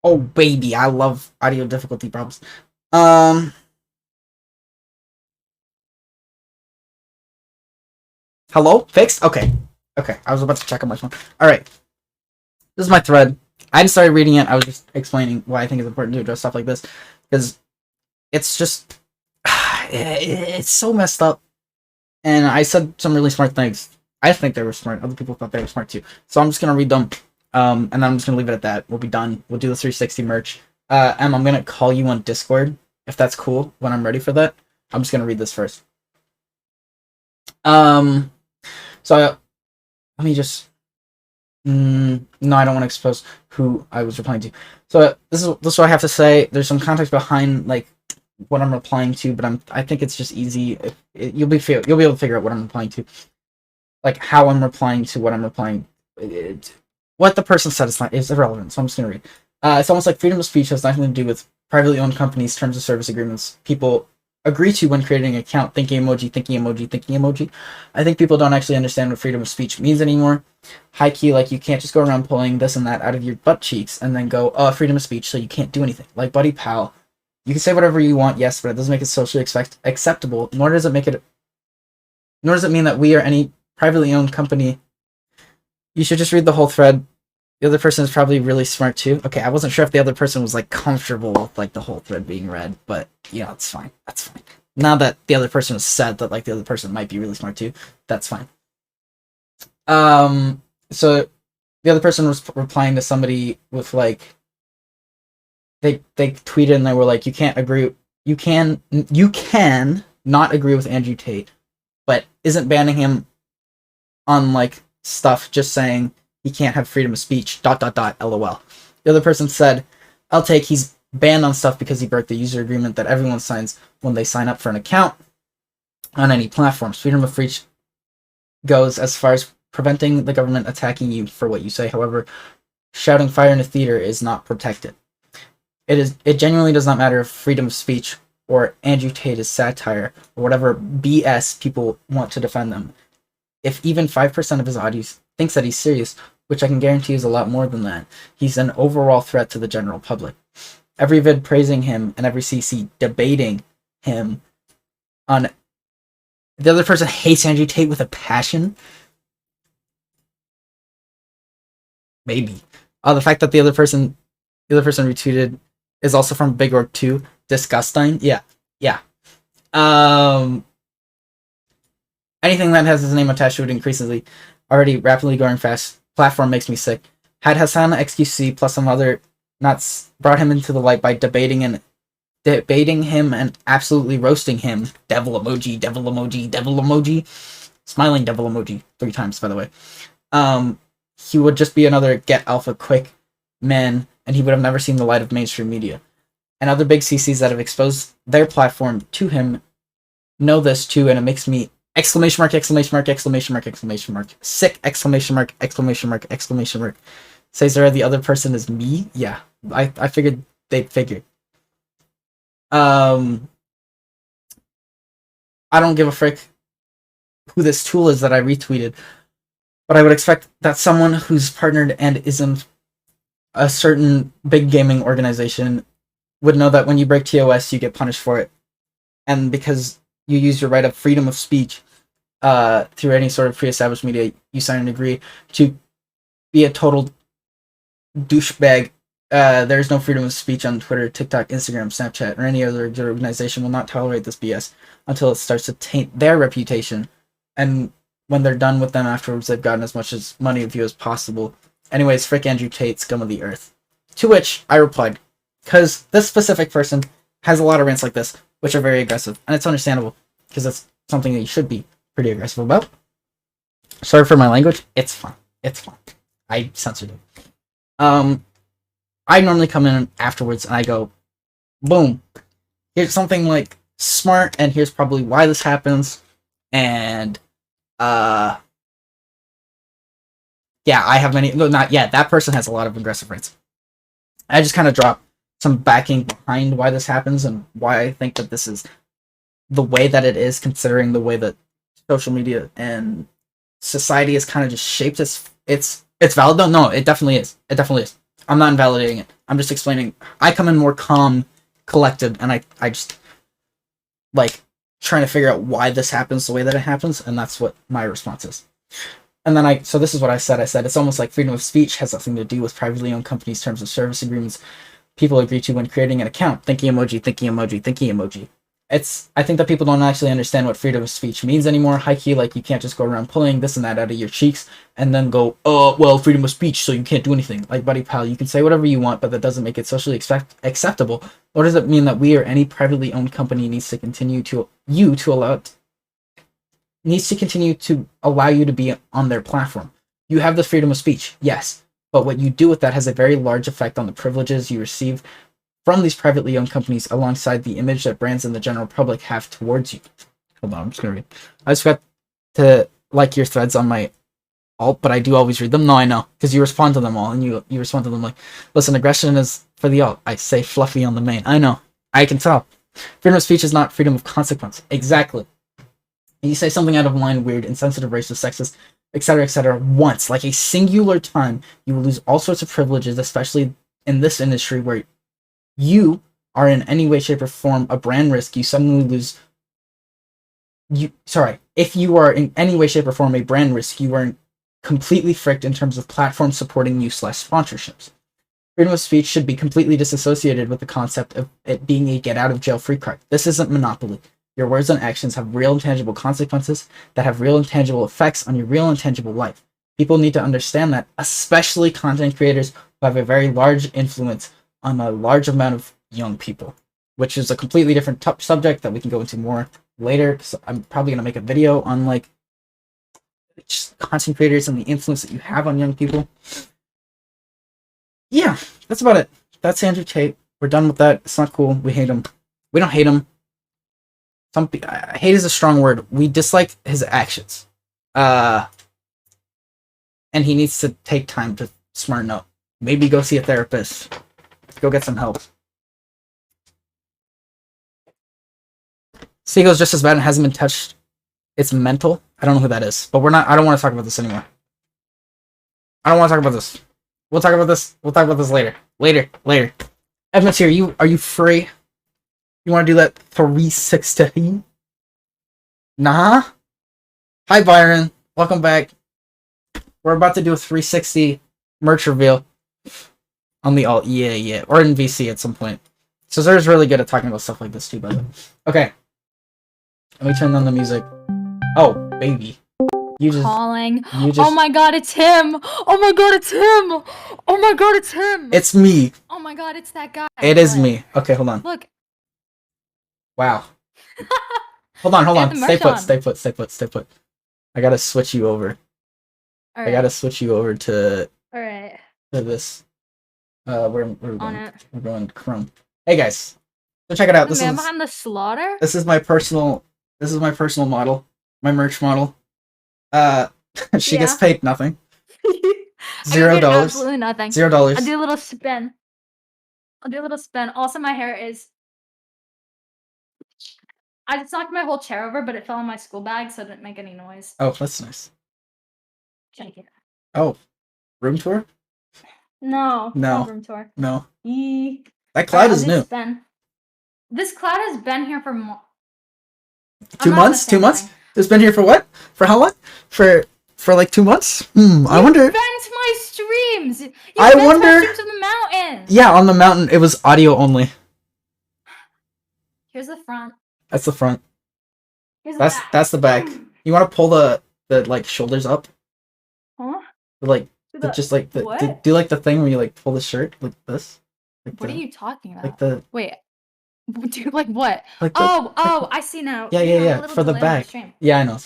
Oh baby, I love audio difficulty problems. Um, Hello? Fixed? Okay. Okay, I was about to check on my phone. Alright, this is my thread. I just started reading it. I was just explaining why I think it's important to address stuff like this. Because it's just... It's so messed up. And I said some really smart things. I think they were smart. Other people thought they were smart too. So I'm just going to read them. And then I'm just going to leave it at that. We'll be done. We'll do the 360 merch. Em, I'm going to call you on Discord, if that's cool, when I'm ready for that. I'm just going to read this first. Um... So let me just. No, I don't want to expose who I was replying to. So this is what I have to say. There's some context behind like what I'm replying to, but I think it's just easy. You'll be able to figure out what I'm replying to, like how I'm replying to what I'm replying. What the person said is irrelevant. So I'm just gonna read. It's almost like freedom of speech has nothing to do with privately owned companies' terms of service agreements. People agree to when creating an account, thinking emoji, thinking emoji, thinking emoji. I think people don't actually understand what freedom of speech means anymore. High key, like you can't just go around pulling this and that out of your butt cheeks and then go, oh, freedom of speech, so you can't do anything. Like Buddy Pal, you can say whatever you want, yes, but it doesn't make it socially acceptable, nor does it mean that we are any privately owned company. You should just read the whole thread. The other person is probably really smart too. Okay, I wasn't sure if the other person was like comfortable with like the whole thread being read, but yeah, it's fine. That's fine. Now that the other person has said that like the other person might be really smart too, that's fine. So the other person was replying to somebody with like they tweeted and they were like, you can not agree with Andrew Tate, but isn't banning him on like stuff, just saying he can't have freedom of speech, ... LOL. The other person said, I'll take he's banned on stuff because he broke the user agreement that everyone signs when they sign up for an account on any platforms. Freedom of speech goes as far as preventing the government attacking you for what you say. However, shouting fire in a theater is not protected. It genuinely does not matter if freedom of speech or Andrew Tate is satire or whatever BS people want to defend them. If even 5% of his audience thinks that he's serious, which I can guarantee is a lot more than that, he's an overall threat to the general public. Every vid praising him and every CC debating him on the other person hates Andrew Tate with a passion. Maybe. The fact that the other person retweeted is also from Big Orc 2. Disgusting. Yeah. Anything that has his name attached to it increasingly already rapidly growing fast platform makes me sick. Had Hassan XQC plus some other nuts brought him into the light by debating him and absolutely roasting him. Devil emoji, devil emoji, devil emoji. Smiling devil emoji 3 times, by the way. He would just be another get alpha quick man, and he would have never seen the light of mainstream media. And other big CCs that have exposed their platform to him know this too, and it makes me exclamation mark, exclamation mark, exclamation mark, exclamation mark, sick, exclamation mark, exclamation mark, exclamation mark. Says there the other person is me? Yeah, I figured they'd figured. I don't give a frick who this tool is that I retweeted, but I would expect that someone who's partnered and is in a certain big gaming organization would know that when you break TOS, you get punished for it. And because you use your right of freedom of speech through any sort of pre-established media, you sign and agree to be a total douchebag. There's no freedom of speech on Twitter, TikTok, Instagram, Snapchat, or any other organization will not tolerate this BS until it starts to taint their reputation. And when they're done with them afterwards, they've gotten as much money and view as possible. Anyways, frick Andrew Tate, scum of the earth. To which I replied, because this specific person has a lot of rants like this, which are very aggressive, and it's understandable, because that's something that you should be pretty aggressive about. Sorry for my language. It's fine. It's fine. I censored it. I normally come in afterwards and I go, boom, here's something like smart, and here's probably why this happens, and yeah, I have many. No, not yet. That person has a lot of aggressive rants. I just kind of drop some backing behind why this happens and why I think that this is the way that it is, considering the way that social media and society is kind of just shaped. It's valid. No, it definitely is. It definitely is. I'm not invalidating it. I'm just explaining. I come in more calm, collected, and I just like trying to figure out why this happens the way that it happens, and that's what my response is. And then so this is what I said. I said it's almost like freedom of speech has nothing to do with privately owned companies' terms of service agreements people agree to when creating an account. Thinking emoji, thinking emoji, thinking emoji. I think that people don't actually understand what freedom of speech means anymore. High key, like, you can't just go around pulling this and that out of your cheeks and then go, oh, well, freedom of speech, so you can't do anything. Like, buddy pal, you can say whatever you want, but that doesn't make it socially acceptable. Or does it mean that we or any privately owned company needs to continue to allow you to be on their platform? You have the freedom of speech, yes, but what you do with that has a very large effect on the privileges you receive from these privately owned companies alongside the image that brands and the general public have towards you. Hold on, I'm just gonna read. I just forgot to like your threads on my alt, but I do always read them. No, I know, because you respond to them all, and you respond to them like, listen, aggression is for the alt. I say fluffy on the main. I know. I can tell. Freedom of speech is not freedom of consequence. Exactly. You say something out of line, weird, insensitive, racist, sexist, etc., once, like a singular time, you will lose all sorts of privileges, especially in this industry where you are in any way, shape, or form a brand risk. You suddenly lose. If you are in any way, shape, or form a brand risk, you are completely fricked in terms of platforms supporting you / sponsorships. Freedom of speech should be completely disassociated with the concept of it being a get out of jail free card. This isn't Monopoly. Your words and actions have real and tangible consequences that have real and tangible effects on your real and tangible life. People need to understand that, especially content creators who have a very large influence on a large amount of young people, which is a completely different subject that we can go into more later, because I'm probably going to make a video on like just content creators and the influence that you have on young people. Yeah, that's about it. That's Andrew Tate. We're done with that. It's not cool. We hate him. We don't hate him. Hate is a strong word. We dislike his actions. And he needs to take time to smarten up. Maybe go see a therapist. Go get some help. Seagull's just as bad and hasn't been touched. It's mental. I don't know who that is. But I don't want to talk about this anymore. I don't want to talk about this. We'll talk about this. We'll talk about this later. Later. Edmund's here. Are you free? You want to do that 360? Nah? Hi, Byron. Welcome back. We're about to do a 360 merch reveal on the alt. Yeah. Or in VC at some point. So Zer's really good at talking about stuff like this too, by the way. Okay. Let me turn on the music. Oh, baby. Calling. Oh my god, it's him! Oh my god, it's him! Oh my god, it's him! It's me. Oh my god, it's that guy. It is me. Okay, hold on. Look. Wow. Hold on. Stay put. I gotta switch you over. All right. I gotta switch you over to. Alright. To this. We're going Chrome. Hey guys, so check it out. This is behind the slaughter. This is my personal model, my merch model. She gets paid nothing. $0. Absolutely nothing. $0. I'll do a little spin. Also, my hair is. I just knocked my whole chair over, but it fell in my school bag, so it didn't make any noise. Oh, that's nice. Check it. Oh, room tour? No. Not room tour. No. That cloud is new. This cloud has been here for 2 months? 2 months? It's been here for what? For how long? For like 2 months? I wonder. You've been to my streams. You've been to my streams on the mountain. Yeah, on the mountain. It was audio only. Here's the front. That's the front. That's the back. You want to pull the like shoulders up? Huh? Like just like do like the thing where you like pull the shirt like this? Like what are you talking about? Like the wait. Dude, like what? Like I see now. Yeah. For the back. Yeah, I know.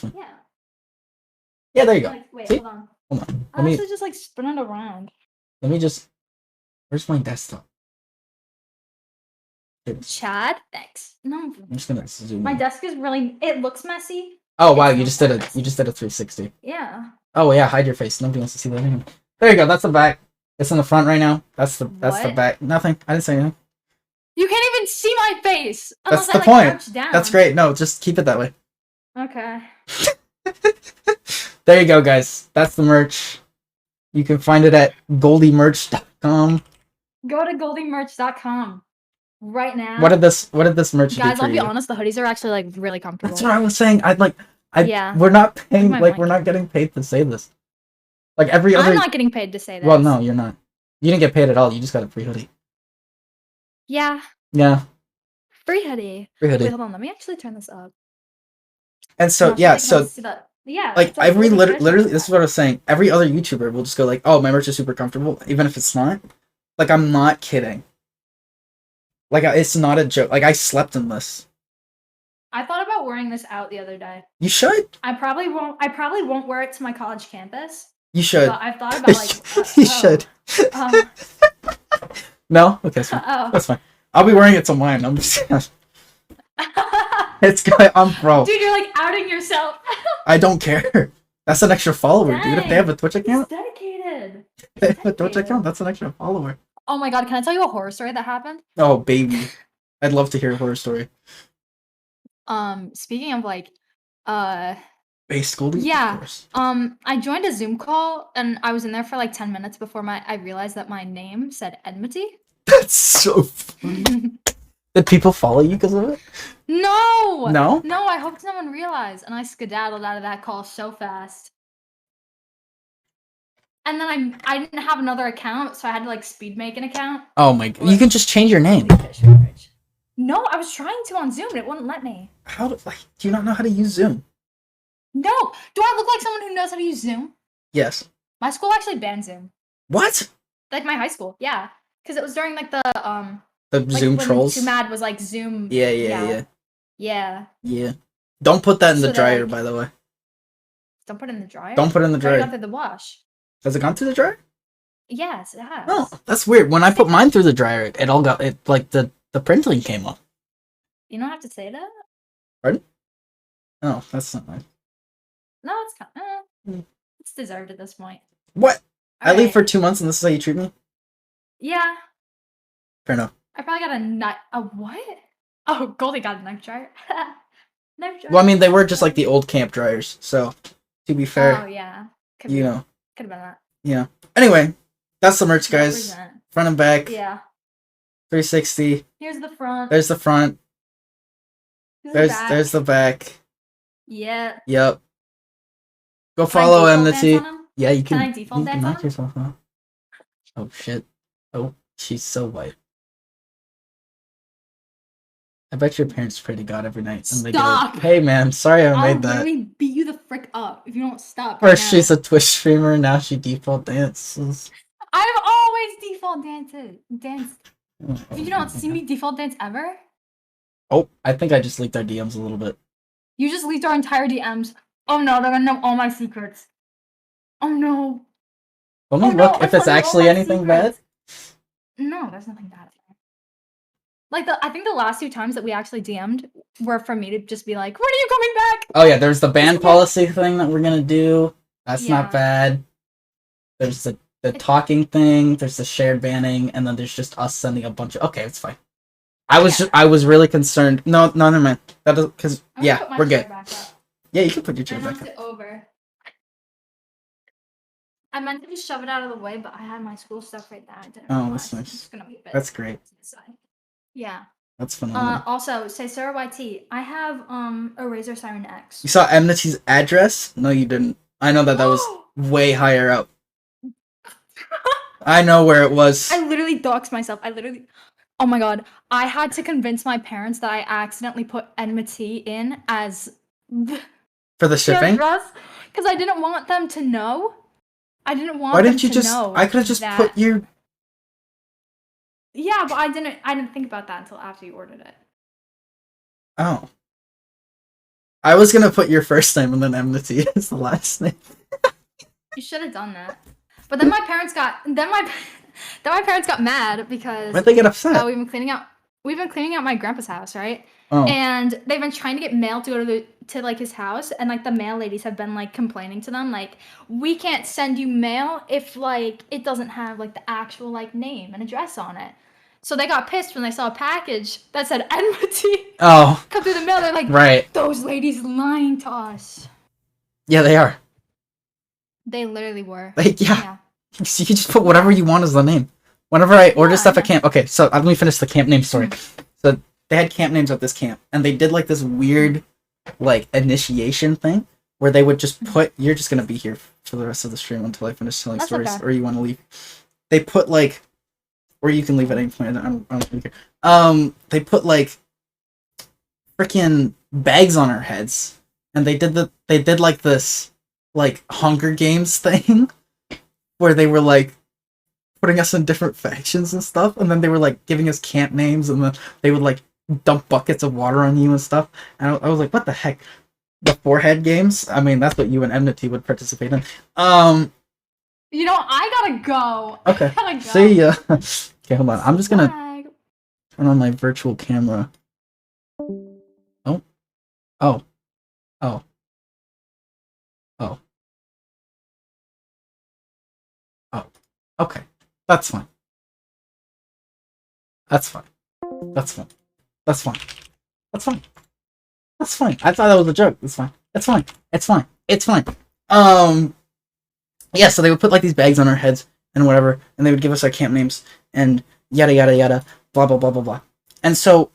Yeah, there you go. Like, wait, see? Hold on. I also just like spin it around. Let me just. Where's my desktop? Chad, thanks. No. I'm just gonna zoom. My desk is really. It looks messy. Oh wow! You just did a 360. Yeah. Oh yeah! Hide your face. Nobody wants to see that anyway. There you go. That's the back. It's in the front right now. That's the back. Nothing. I didn't say anything. You can't even see my face. That's the point. That's great. No, just keep it that way. Okay. There you go, guys. That's the merch. You can find it at goldiemerch.com. goldingmerch.com. Go to goldingmerch.com right now. What did this merch do Guys, for I'll be you? honest, the hoodies are actually like really comfortable. That's what I was saying. Yeah. We're not paying, my like, mic. we're not getting paid to say this. Like, every other... I'm not getting paid to say this. Well, no, you're not. You didn't get paid at all. You just got a free hoodie. Yeah. Yeah. Free hoodie. Free hoodie. Wait, hold on. Let me actually turn this up. And so, No, yeah, so so... they can see that. Yeah. Like, it's like every... Golden Merch Literally, does this is that. what I was saying. Every other YouTuber will just go like, oh, my merch is super comfortable, even if it's not. Like, I'm not kidding. Like, it's not a joke. Like, I slept in this. I thought about wearing this out the other day. You should. I probably won't wear it to my college campus. You should. But I've thought about like You should. No? Okay, that's fine. That's fine. I'll be wearing it to mine. I'm just... It's good. I'm bro. Dude, you're like outing yourself. I don't care. That's an extra follower, dude. If Dang. they have a Twitch account, He's dedicated. they have a Twitch account, that's an extra follower. Oh my god, can I tell you a horror story that happened? Oh, baby. I'd love to hear a horror story. Speaking of like, Base school? yeah. Of course. I joined a Zoom call and I was in there for like 10 minutes before I realized that my name said Enmity. That's so funny. Did people follow you because of it? No! No? No, I hoped no one realized, and I skedaddled out of that call so fast. And then I didn't have another account, so I had to like speed make an account. Oh my god. You can just change your name. No, I was trying to on Zoom and it wouldn't let me. How do, like, do you not know how to use Zoom? No! Do I look like someone who knows how to use Zoom? Yes. My school actually banned Zoom. What? Like my high school, yeah. Because it was during like the The like Zoom when trolls? Too Mad was like Zoom. Yeah. Yeah. Don't put that in the So dryer, like- by the way. Don't put it in the dryer. Don't put it in the Throw it dryer. out through the wash. Has it gone through the dryer? Yes, it has. Oh, that's weird. When I put mine through the dryer, it all got it like the printing came off. You don't have to say that. Oh, that's not nice. No, it's kind Hmm. it's deserved at this point. What? I leave Alright. for 2 months and this is how you treat me? Yeah, Fair enough. I probably got a nut. A what? Oh, Goldie got a knife dryer. Knife dryer. Well, I mean, they were just like the old camp dryers, so to be fair, Oh yeah. Could you be, know. could have been that. Yeah. Anyway, that's the merch, guys. Represent. Front and back, Yeah. 360. Here's the front. There's the front. Here's the back. There's the back. Yeah. Yep. Go Can I follow default dance Enmity. on him? Yeah, you Can can. I default You can dance knock on him? yourself out. Oh shit. Oh, she's so white. I bet your parents pray to God every night and they go, Stop! "Hey man, sorry I I'll made that." literally beat you the frick up if you don't stop. Or right she's now. a Twitch streamer, now she default dances. I've always default danced. You don't see me default dance ever? Oh, I think I just leaked our DMs a little bit. You just leaked our entire DMs. Oh no, they're gonna know all my secrets. Oh no. Let me Oh, no, look if I'm it's telling you all actually my anything bad. secrets. No, there's nothing bad. Like I think the last 2 times that we actually DM'd were for me to just be like, "When are you coming back?" Oh yeah, there's the ban Isn't that- policy thing that we're gonna do. That's Yeah. not bad. There's the talking thing, there's the shared banning, and then there's just us sending a bunch of okay, it's fine. I was really concerned. No, never mind. That is because I'm gonna yeah, put my we're chair good. back up. Yeah, you can put your I chair back knocked up. it over. I meant to just shove it out of the way, but I had my school stuff right there. I didn't Oh, realize. that's nice. It's just gonna be a bit That's great. to the side. Yeah. That's phenomenal. Also, say Sarah YT. I have a Razer Siren X. You saw Enmity's address? No, you didn't. I know that was way higher up. I know where it was. I literally doxed myself. Oh my god. I had to convince my parents that I accidentally put Enmity in as For the shipping? because I didn't want them to know. I didn't want Why them didn't you to just know I could have just that- put your Yeah, but I didn't think about that until after you ordered it. Oh. I was gonna put your first name and then Enmity as the last name. You should have done that. But then my parents got mad because Why'd they get upset? we've been cleaning out my grandpa's house, right? Oh. And they've been trying to get mail to go to like his house, and like the mail ladies have been like complaining to them, like, we can't send you mail if like it doesn't have like the actual like name and address on it. So they got pissed when they saw a package that said Enmity Oh, come through the mail. They're like, right. those ladies lying to us. Yeah, they are. They literally were. Like, yeah. You can just put whatever you want as the name. Whenever I order Yeah, stuff at yeah. camp, okay, so let me finish the camp name story. Mhm. So they had camp names at this camp, and they did like this weird, like initiation thing where they would just Mhm. put. You're just gonna be here for the rest of the stream until I finish telling That's stories, okay. or you want to leave. They put like, or you can leave at any point. I don't really care. They put like freaking bags on our heads, and they did like this like Hunger Games thing where they were like putting us in different factions and stuff, and then they were like giving us camp names, and then they would like dump buckets of water on you and stuff. And I was like, what the heck? The forehead games? I mean, that's what you and Enmity would participate in. You know, I gotta go. Okay. I gotta go. See ya. Okay, hold on. I'm just gonna Bye. turn on my virtual camera. Oh. Oh. Oh. Oh. Oh. Okay. That's fine. That's fine. That's fine. That's fine. That's fine. That's fine. I thought that was a joke. It's fine. It's fine. It's fine. It's fine. Um. Yeah. So they would put like these bags on our heads and whatever, and they would give us our camp names and yada yada yada, blah blah blah blah blah. And so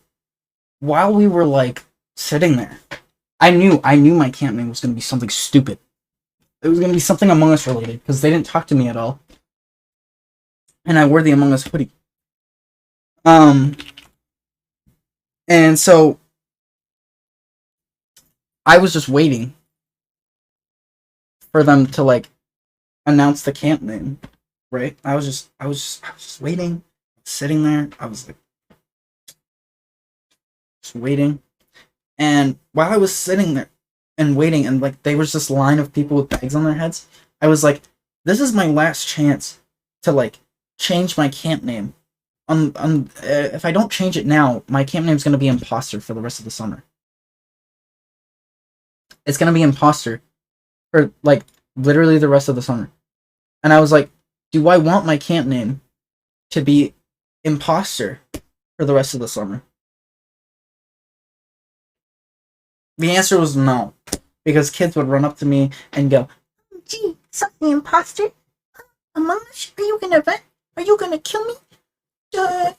while we were like sitting there, I knew my camp name was gonna be something stupid. It was gonna be something Among Us related because they didn't talk to me at all, and I wore the Among Us hoodie. Um. And so I was just waiting for them to like announce the camp name, right? I was just waiting, sitting there. I was like just waiting, and while I was sitting there and waiting, and like there was this line of people with bags on their heads, I was like, this is my last chance to like change my camp name. If I don't change it now, my camp name is gonna be Imposter for the rest of the summer. It's gonna be Imposter for like literally the rest of the summer. And I was like, do I want my camp name to be Imposter for the rest of the summer? The answer was no. Because kids would run up to me and go, gee, something Imposter? Among Us? Are you gonna vent? Are you gonna kill me?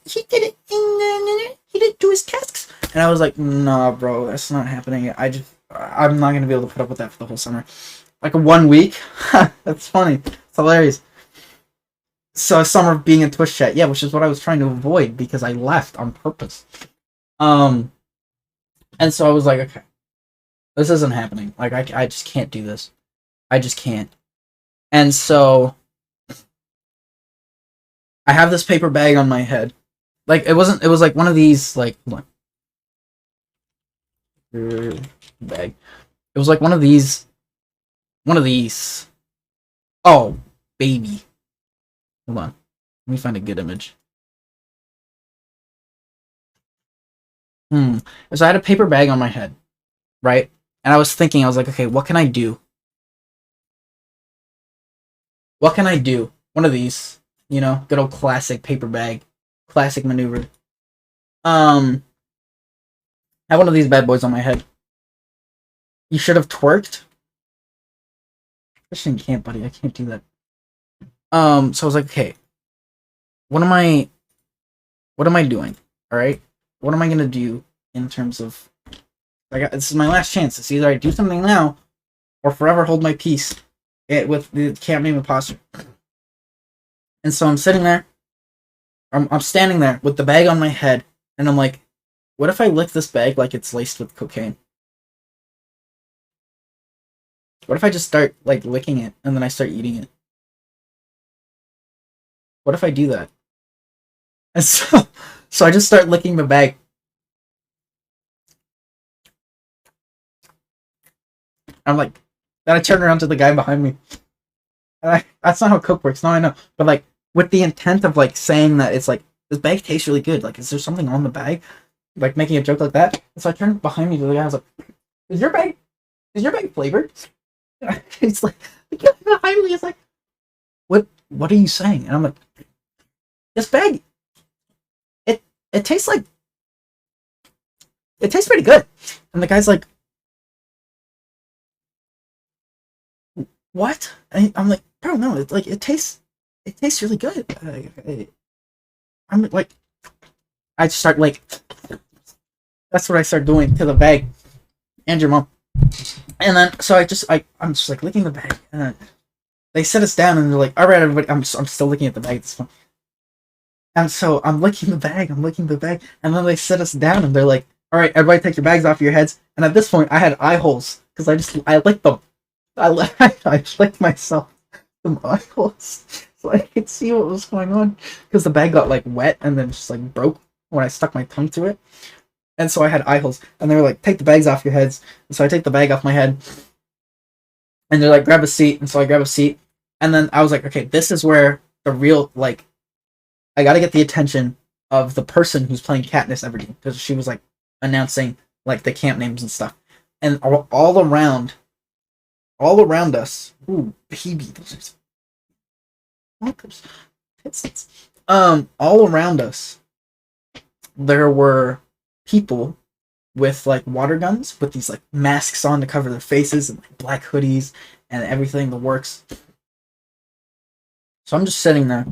He did it he didn't do his tasks. And I was like, nah, bro, that's not happening. I'm not gonna be able to put up with that for the whole summer. Like 1 week? That's funny. It's hilarious. So summer of being in Twitch chat, yeah, which is what I was trying to avoid because I left on purpose. Um, and so I was like, okay, this isn't happening. Like I just can't do this. I just can't. And so I have this paper bag on my head. Like it wasn't. It was like one of these. Like hold on. Bag. It was like one of these. One of these. Oh, baby. Hold on. Let me find a good image. So I had a paper bag on my head, right? And I was thinking, I was like, okay, what can I do? What can I do? One of these, you know, good old classic paper bag, classic maneuver. I have one of these bad boys on my head. You should have twerked. Christian can't, buddy. I can't do that. So I was like, okay, what am I doing? All right, what am I gonna do in terms of? This is my last chance. It's either I do something now, or forever hold my peace. With the camp name Imposter. And so I'm sitting there. I'm standing there with the bag on my head, and I'm like, what if I lick this bag like it's laced with cocaine? What if I just start like licking it and then I start eating it? What if I do that? And so I just start licking the bag. I'm like, then I turn around to the guy behind me. And that's not how Coke works. Now I know, but like with the intent of like saying that it's like this bag tastes really good. Like, is there something on the bag? Like making a joke like that. And so I turned behind me to the guy. I was like, "Is your bag flavored?" He's like, the guy behind me is like, What are you saying?" And I'm like, "This bag, it tastes like it tastes pretty good." And the guy's like, "What?" And I'm like, "Bro, no, it tastes really good." I'm like, I start like, that's what I start doing to the bag and your mom. And then so I'm just like licking the bag, and then they sit us down and they're like, all right, everybody, I'm still looking at the bag at this point. And so I'm licking the bag, and then they sit us down and they're like, all right, everybody take your bags off your heads. And at this point, I had eye holes because I licked them. I licked myself some eye holes so I could see what was going on because the bag got like wet and then just like broke when I stuck my tongue to it. And so I had eye holes, and they were like, take the bags off your heads. And so I take the bag off my head, and they're like, grab a seat. And so I grab a seat, and then I was like, okay, this is where the real, like, I gotta get the attention of the person who's playing Katniss Everdeen, because she was like announcing like the camp names and stuff, and all around us, ooh, baby, those are pistons. All around us, there were people with like water guns with these like masks on to cover their faces and like black hoodies and everything, the works. So I'm just sitting there,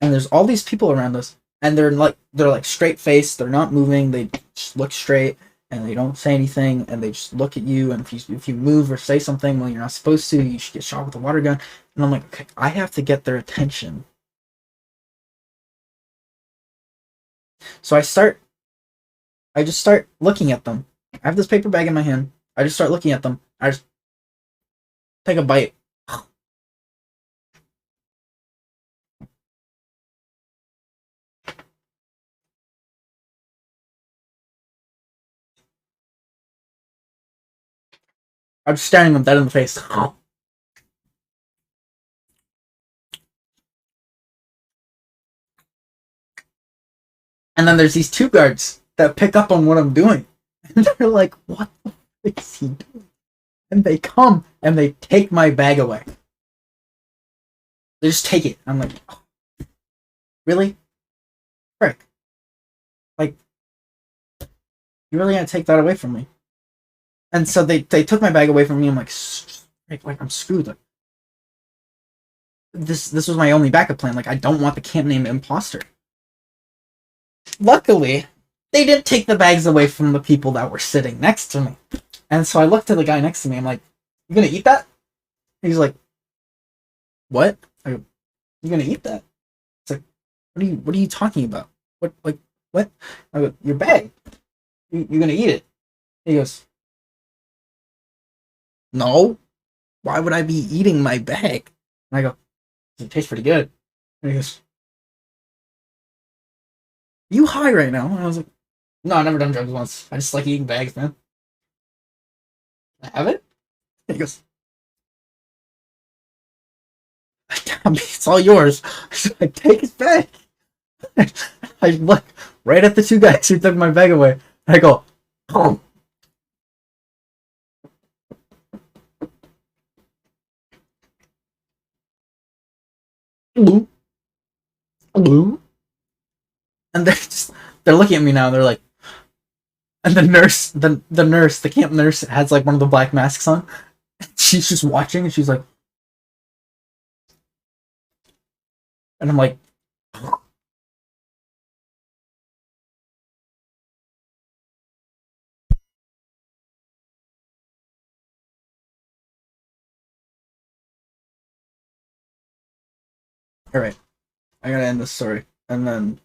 and there's all these people around us, and they're like straight faced, they're not moving, they just look straight, and they don't say anything, and they just look at you, and if you move or say something when you're not supposed to, you should get shot with a water gun. And I'm like, okay, I have to get their attention. So I just start looking at them. I have this paper bag in my hand. I just start looking at them. I just take a bite. I'm just staring them dead in the face. And then there's these two guards that pick up on what I'm doing. And they're like, what the fuck is he doing? And they come and they take my bag away. They just take it. I'm like, oh, really? Frick. Like, you really gonna take that away from me? And so they took my bag away from me. I'm like I'm screwed. Like, this was my only backup plan. Like, I don't want the camp name imposter. Luckily, they didn't take the bags away from the people that were sitting next to me. And so I looked at the guy next to me. I'm like, you gonna eat that? He's like, what? I go, you gonna eat that? It's like, what are you talking about? What, like, what? I go, your bag. You're gonna eat it. He goes, no. Why would I be eating my bag? And I go, it tastes pretty good. And he goes, you high right now? And I was like, no, I've never done drugs once. I just like eating bags, man. I have it? And he goes, it's all yours. So I take his bag. I look right at the two guys who took my bag away. I go, oh. Hello. Hello. And they're looking at me now, and they're like, and the nurse, the camp nurse has like one of the black masks on. She's just watching, and she's like, and I'm like, all right, I gotta end this story, and then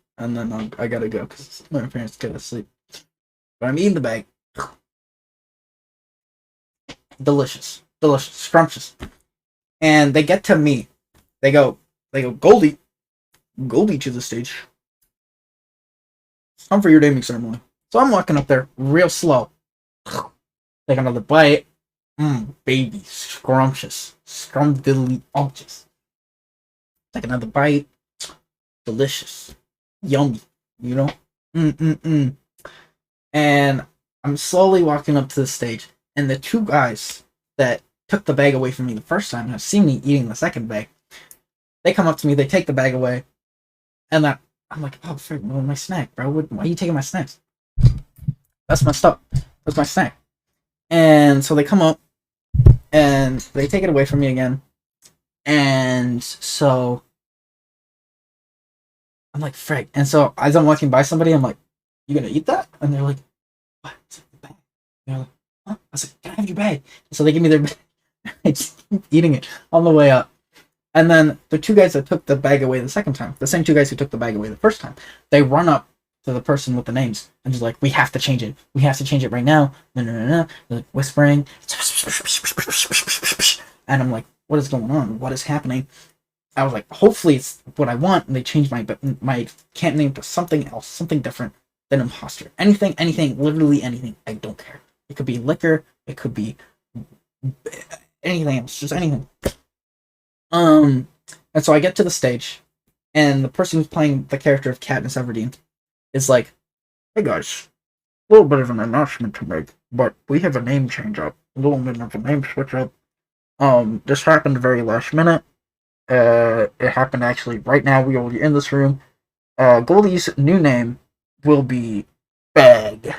I gotta go because my parents get to sleep. But I'm eating the bag. Delicious, scrumptious. And they get to me. They go, Goldie to the stage. Come for your naming ceremony. So I'm walking up there real slow. Take another bite. Baby, scrumptious, scrumdiddly-umptious. Take another bite. Delicious, yummy. You know, And I'm slowly walking up to the stage, and the two guys that took the bag away from me the first time have seen me eating the second bag. They come up to me, they take the bag away, and I'm like, oh, frick, my snack, bro. Why are you taking my snacks? That's messed up. That's my snack. And so they come up, and they take it away from me again. And so I'm like, frick. And so as I'm walking by somebody, I'm like, you gonna eat that? And they're like, what? It's like, the bag. And they're like, huh? I was like, can I have your bag? So they give me their bag. I just keep eating it on the way up. And then the two guys that took the bag away the second time, the same two guys who took the bag away the first time, they run up to the person with the names and just like, we have to change it. We have to change it right now. No, no, no, no. They're like whispering. And I'm like, what is going on? What is happening? I was like, hopefully it's what I want. And they changed my camp name to something else, something different than imposter. Anything, literally anything. I don't care. It could be liquor. It could be anything else. Just anything. And so I get to the stage, and the person who's playing the character of Katniss Everdeen is like, "Hey guys, a little bit of an announcement to make, but we have a name change up, a little bit of a name switch up. This happened very last minute. It happened actually right now. We are in this room. Goldie's new name will be Bag,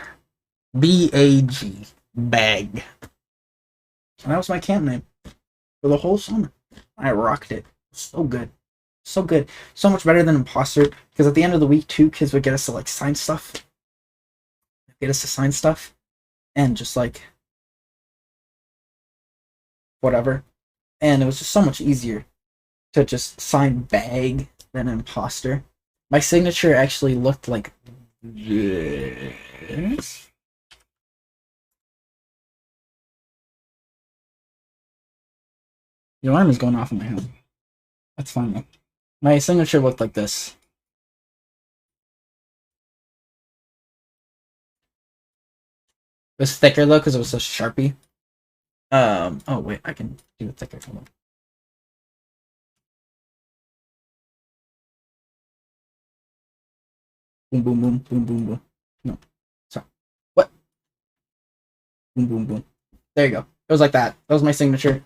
B-A-G, Bag, and that was my camp name for the whole summer. I rocked it. So good. So good. So much better than Imposter. Because at the end of the week, too, kids would get us to like sign stuff. And just like whatever. And it was just so much easier to just sign Bag than Imposter. My signature actually looked like this. The alarm is going off in my head. That's fine though. My signature looked like this. It was thicker though because it was a Sharpie. Oh wait, I can do it thicker. Hold on. Boom, boom, boom, boom, boom, boom. No, sorry. What? Boom, boom, boom. There you go. It was like that. That was my signature.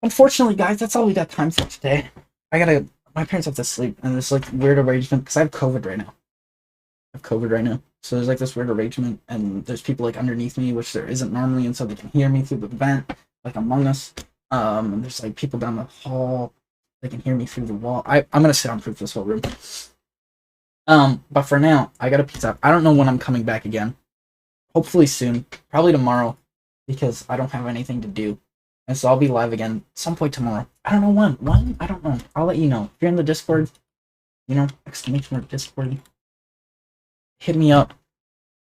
Unfortunately, guys, that's all we got time for today. My parents have to sleep, and there's like weird arrangement because I have COVID right now. So there's like this weird arrangement, and there's people like underneath me, which there isn't normally, and so they can hear me through the vent, like Among Us. And there's like people down the hall, they can hear me through the wall. I'm gonna soundproof this whole room. But for now, I gotta peace out. I don't know when I'm coming back again. Hopefully soon, probably tomorrow, because I don't have anything to do. And so I'll be live again some point tomorrow. I don't know when. When? I don't know. I'll let you know. If you're in the Discord, exclamation mark Discord, hit me up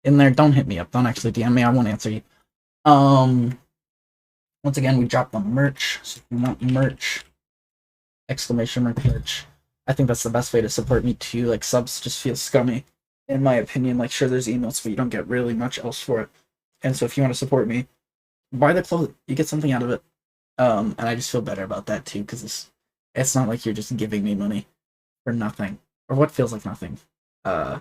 in there. Don't hit me up. Don't actually DM me. I won't answer you. Once again, we dropped the merch. So if you want merch, exclamation mark merch. I think that's the best way to support me too. Like subs just feel scummy, in my opinion. Like sure, there's emails, but you don't get really much else for it. And so if you want to support me, buy the clothes. You get something out of it. And I just feel better about that too, because it's not like you're just giving me money for nothing, or what feels like nothing. Yeah.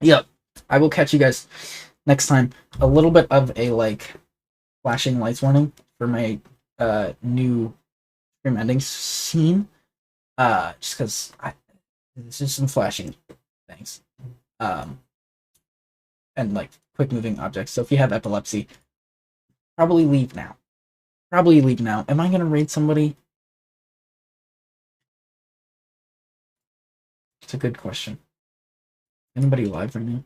Yep. I will catch you guys next time. A little bit of a like flashing lights warning for my new stream ending scene. Just because it's just some flashing things. And like quick moving objects. So if you have epilepsy, probably leave now. Am I gonna raid somebody? It's a good question. Anybody live right now?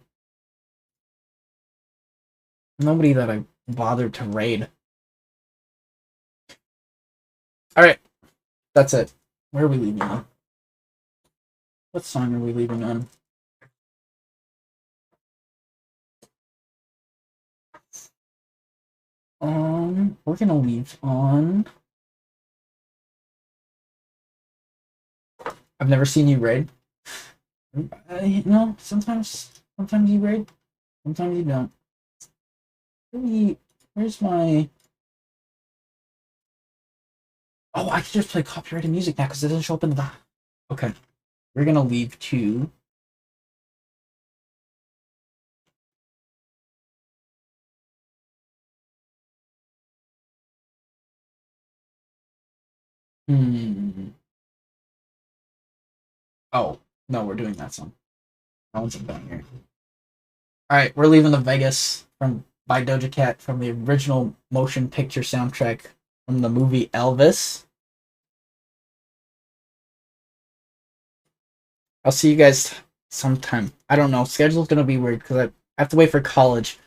Nobody that I bothered to raid. Alright. That's it. Where are we leaving on? What song are we leaving on? We're gonna leave on... I've never seen you raid. No, sometimes you raid, sometimes you don't. Where's my... Oh, I can just play copyrighted music now because it doesn't show up in the... Okay, we're gonna leave to... Oh, no, we're doing that song. That one's a banger. Alright, we're leaving the Vegas by Doja Cat from the original motion picture soundtrack from the movie Elvis. I'll see you guys sometime. I don't know. Schedule's gonna be weird because I have to wait for college.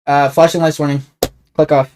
Flashing lights warning. Click off.